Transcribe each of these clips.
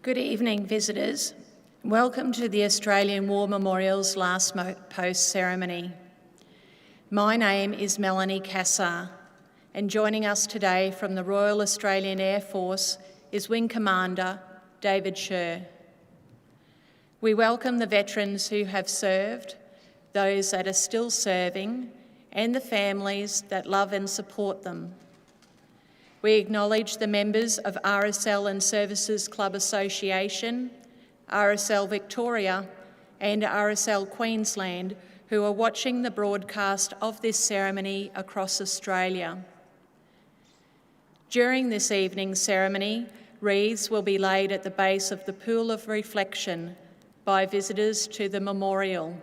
Good evening, visitors. Welcome to the Australian War Memorial's last post ceremony. My name is Melanie Cassar, and joining us today from the Royal Australian Air Force is Wing Commander David Sher. We welcome the veterans who have served, those that are still serving, and the families that love and support them. We acknowledge the members of RSL Services Clubs Association, RSL Victoria and RSL Queensland who are watching the broadcast of this ceremony across Australia. During this evening's ceremony, wreaths will be laid at the base of the Pool of Reflection by visitors to the memorial.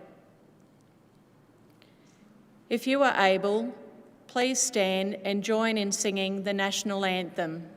If you are able, please stand and join in singing the National Anthem.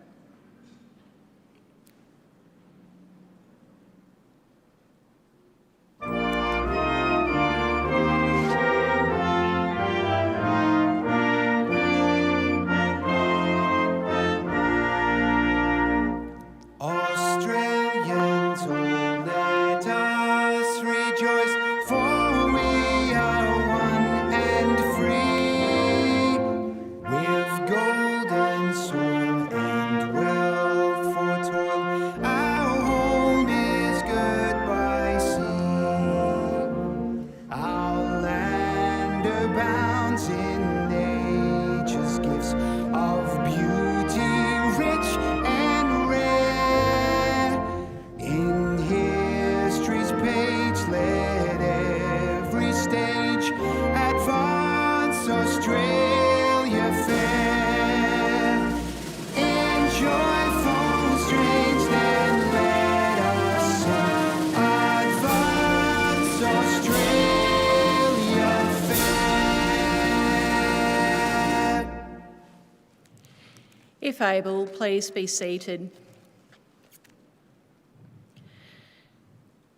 If able, please be seated.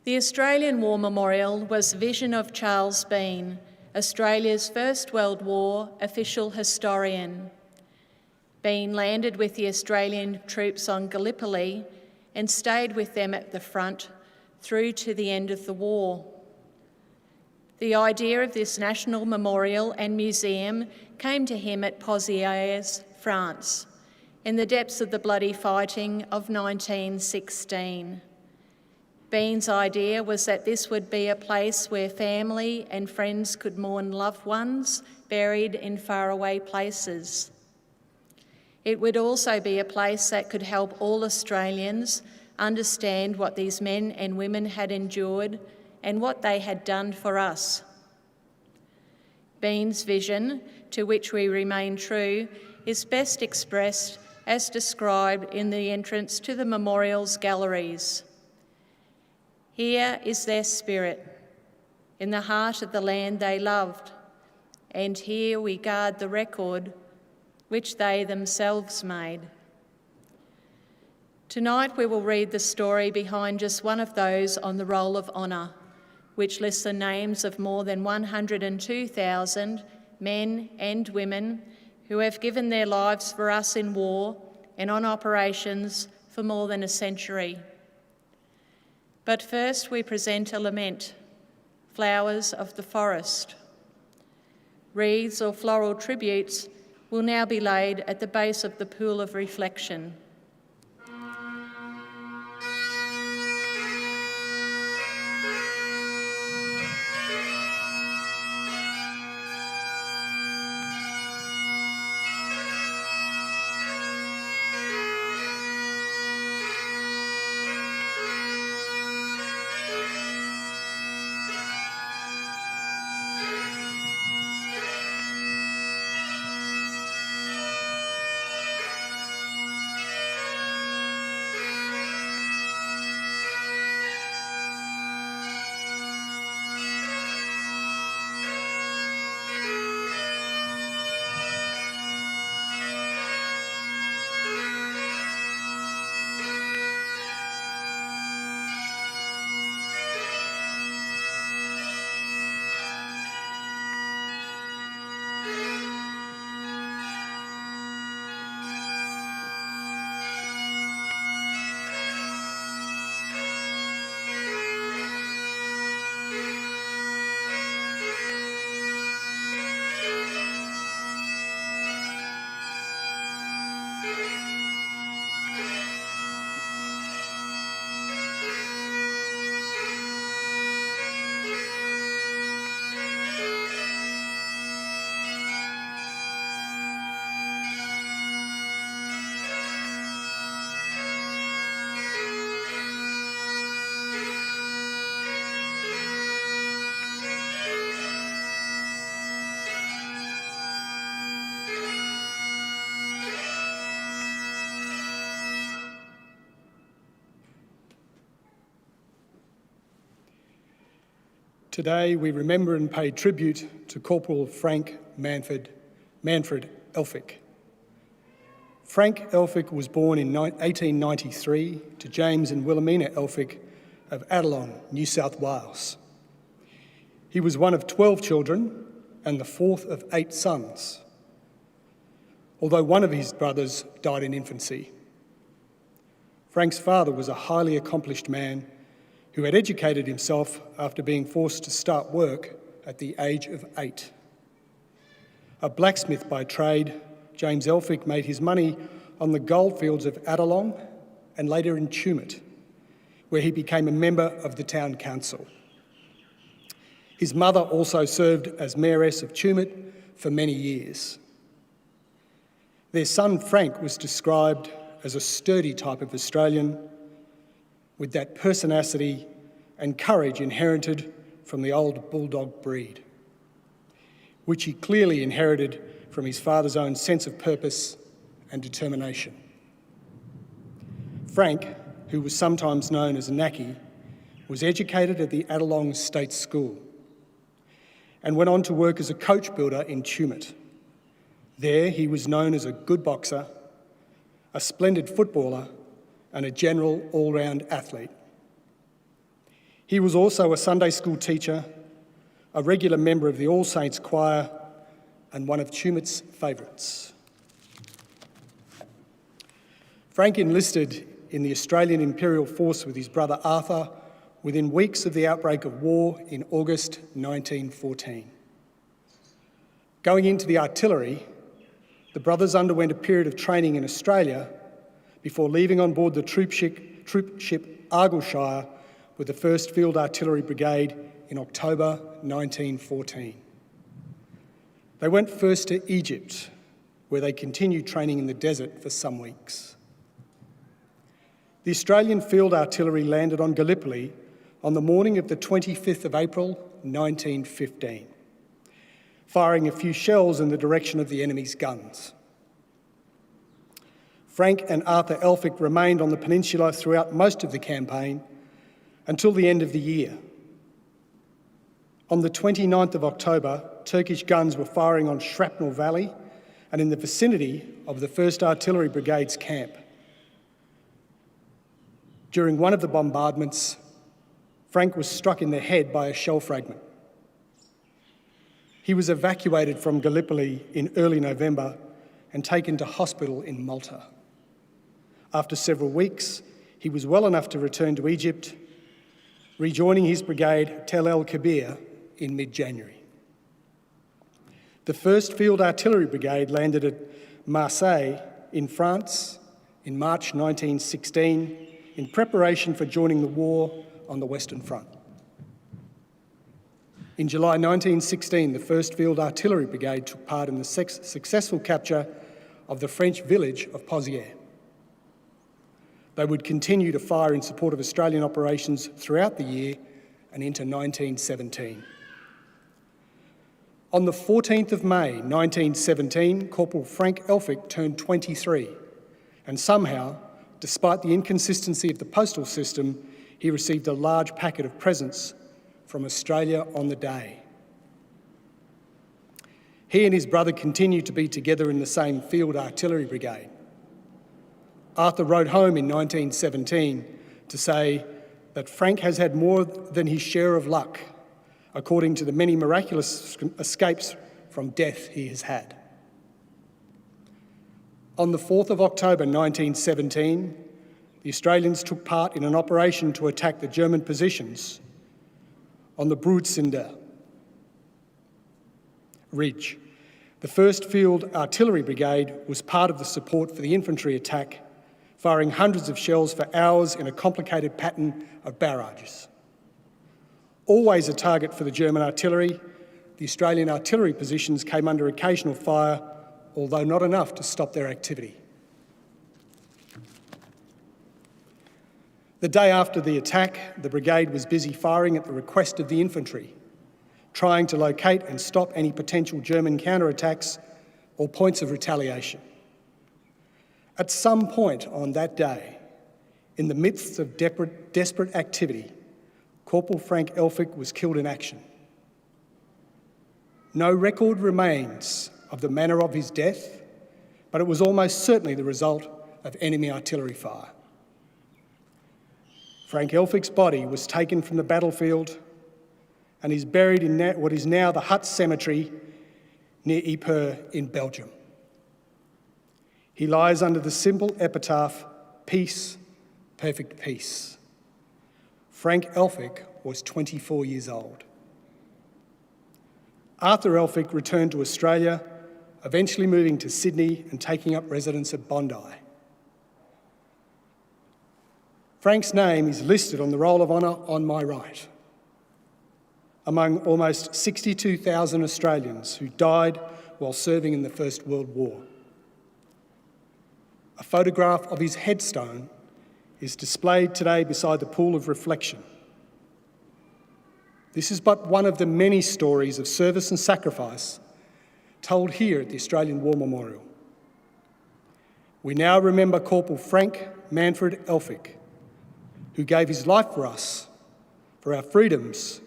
The Australian War Memorial was the vision of Charles Bean, Australia's First World War official historian. Bean landed with the Australian troops on Gallipoli and stayed with them at the front through to the end of the war. The idea of this national memorial and museum came to him at Pozières, France, in the depths of the bloody fighting of 1916. Bean's idea was that this would be a place where family and friends could mourn loved ones buried in faraway places. It would also be a place that could help all Australians understand what these men and women had endured and what they had done for us. Bean's vision, to which we remain true, is best expressed as described in the entrance to the memorial's galleries. Here is their spirit, in the heart of the land they loved, and here we guard the record which they themselves made. Tonight we will read the story behind just one of those on the Roll of Honour, which lists the names of more than 102,000 men and women who have given their lives for us in war and on operations for more than a century. But first we present a lament, Flowers of the Forest. Wreaths or floral tributes will now be laid at the base of the Pool of Reflection. Today we remember and pay tribute to Corporal Frank Manfred Elphick. Frank Elphick was born in 1893 to James and Wilhelmina Elphick of Adelong, New South Wales. He was one of 12 children and the fourth of 8 sons, although one of his brothers died in infancy. Frank's father was a highly accomplished man who had educated himself after being forced to start work at the age of 8. A blacksmith by trade, James Elphick made his money on the goldfields of Adelong and later in Tumut, where he became a member of the town council. His mother also served as mayoress of Tumut for many years. Their son Frank was described as a sturdy type of Australian with that pertinacity and courage inherited from the old bulldog breed, which he clearly inherited from his father's own sense of purpose and determination. Frank, who was sometimes known as Naki, was educated at the Adelong State School and went on to work as a coach builder in Tumut. There he was known as a good boxer, a splendid footballer and a general all-round athlete. He was also a Sunday school teacher, a regular member of the All Saints Choir and one of Tumut's favourites. Frank enlisted in the Australian Imperial Force with his brother Arthur within weeks of the outbreak of war in August 1914. Going into the artillery, the brothers underwent a period of training in Australia before leaving on board the troop ship Argyllshire with the 1st Field Artillery Brigade in October 1914. They went first to Egypt, where they continued training in the desert for some weeks. The Australian Field Artillery landed on Gallipoli on the morning of the 25th of April 1915, firing a few shells in the direction of the enemy's guns. Frank and Arthur Elphick remained on the peninsula throughout most of the campaign until the end of the year. On the 29th of October, Turkish guns were firing on Shrapnel Valley and in the vicinity of the 1st Artillery Brigade's camp. During one of the bombardments, Frank was struck in the head by a shell fragment. He was evacuated from Gallipoli in early November and taken to hospital in Malta. After several weeks, he was well enough to return to Egypt, rejoining his brigade Tel El Kebir in mid-January. The 1st Field Artillery Brigade landed at Marseille in France in March 1916 in preparation for joining the war on the Western Front. In July 1916, the 1st Field Artillery Brigade took part in the successful capture of the French village of Pozières. They would continue to fire in support of Australian operations throughout the year and into 1917. On the 14th of May 1917, Corporal Frank Elphick turned 23, and somehow, despite the inconsistency of the postal system, he received a large packet of presents from Australia on the day. He and his brother continued to be together in the same Field Artillery Brigade. Arthur wrote home in 1917 to say that Frank has had more than his share of luck, according to the many miraculous escapes from death he has had. On the 4th of October 1917, the Australians took part in an operation to attack the German positions on the Broodsinder Ridge. The 1st Field Artillery Brigade was part of the support for the infantry attack, firing hundreds of shells for hours in a complicated pattern of barrages. Always a target for the German artillery, the Australian artillery positions came under occasional fire, although not enough to stop their activity. The day after the attack, the brigade was busy firing at the request of the infantry, trying to locate and stop any potential German counterattacks or points of retaliation. At some point on that day, in the midst of desperate activity, Corporal Frank Elphick was killed in action. No record remains of the manner of his death, but it was almost certainly the result of enemy artillery fire. Frank Elphick's body was taken from the battlefield and is buried in what is now the Hut Cemetery near Ypres in Belgium. He lies under the simple epitaph, "Peace, perfect peace." Frank Elphick was 24 years old. Arthur Elphick returned to Australia, eventually moving to Sydney and taking up residence at Bondi. Frank's name is listed on the Roll of Honour on my right, among almost 62,000 Australians who died while serving in the First World War. A photograph of his headstone is displayed today beside the pool of reflection. This is but one of the many stories of service and sacrifice told here at the Australian War Memorial. We now remember Corporal Frank Manfred Elphick, who gave his life for us, for our freedoms,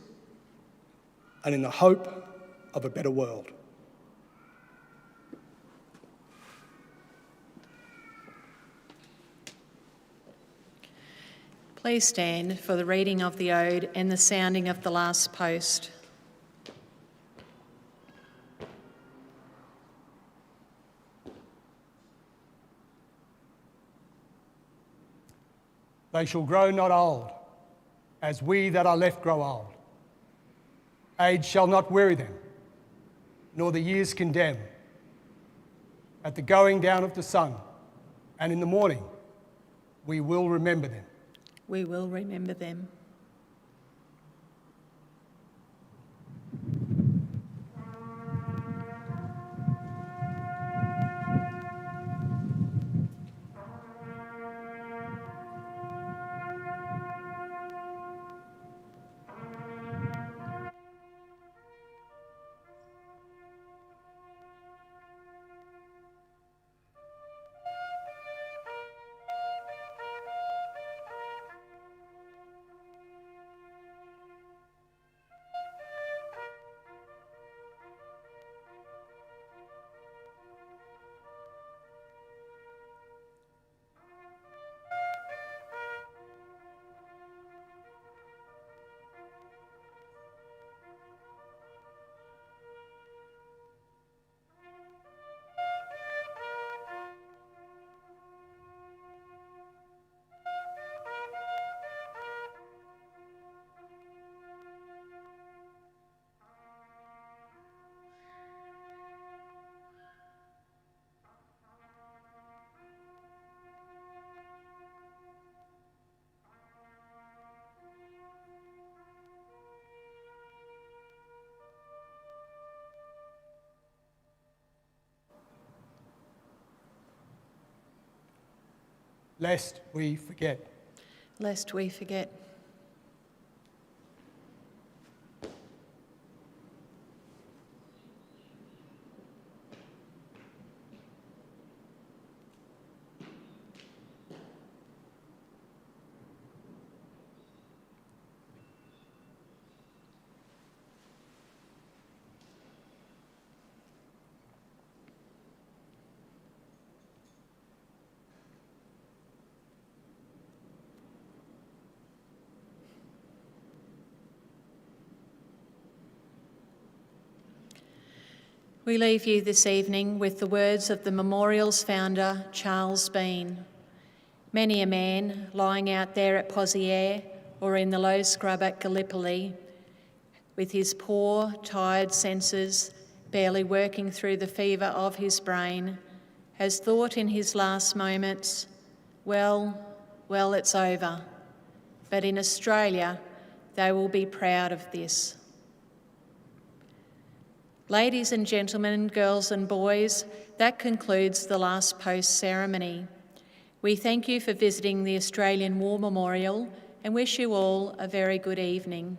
and in the hope of a better world. Please stand for the reading of the ode and the sounding of the last post. They shall grow not old, as we that are left grow old. Age shall not weary them, nor the years condemn. At the going down of the sun, and in the morning, we will remember them. We will remember them. Lest we forget. Lest we forget. We leave you this evening with the words of the memorial's founder, Charles Bean. Many a man lying out there at Pozières or in the low scrub at Gallipoli, with his poor, tired senses barely working through the fever of his brain, has thought in his last moments, well, it's over. But in Australia, they will be proud of this. Ladies and gentlemen, girls and boys, that concludes the last post ceremony. We thank you for visiting the Australian War Memorial and wish you all a very good evening.